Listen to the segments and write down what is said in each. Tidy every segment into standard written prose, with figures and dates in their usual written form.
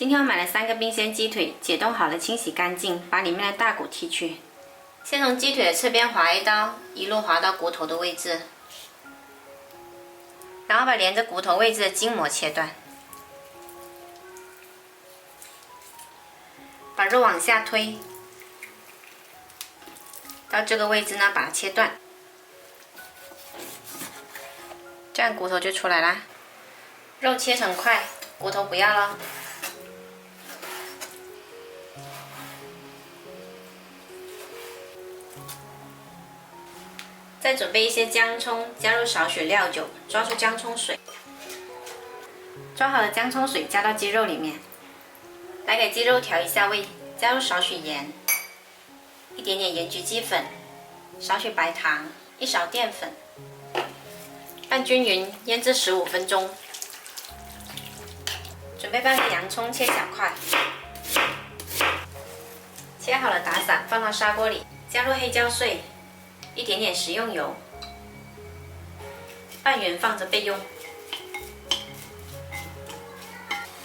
今天我买了3个冰鲜鸡腿，解冻好了，清洗干净，把里面的大骨剔去。先从鸡腿的侧边划一刀，一路划到骨头的位置，然后把连着骨头位置的筋膜切断，把肉往下推，到这个位置呢，把它切断，这样骨头就出来啦。肉切成块，骨头不要了。再准备一些姜葱，加入少许料酒，抓出姜葱水。抓好的姜葱水加到鸡肉里面，来给鸡肉调一下味，加入少许盐，一点点盐焗鸡粉，少许白糖，一勺淀粉，拌均匀，腌制15分钟。准备半个洋葱切小块，切好了打散，放到砂锅里，加入黑椒碎。一点点食用油，拌匀放着备用。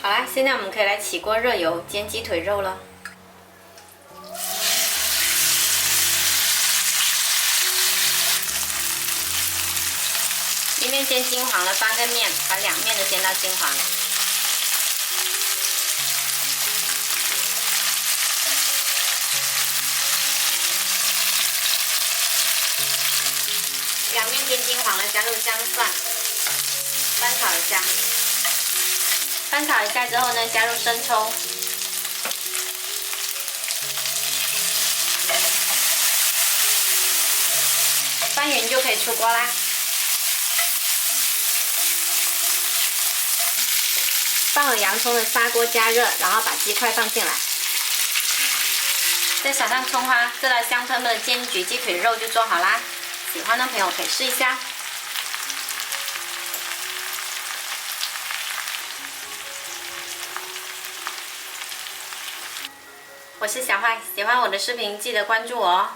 好啦，现在我们可以来起锅热油煎鸡腿肉了。一面煎金黄了，翻个面，把两面都煎到金黄。两面煎金黄了，加入姜蒜，翻炒一下。翻炒一下之后呢，加入生抽，翻匀就可以出锅啦。放了洋葱的砂锅加热，然后把鸡块放进来，再撒上葱花，这道香喷喷的煎焗鸡腿肉就做好啦。喜欢的朋友可以试一下。我是小坏，喜欢我的视频记得关注我哦。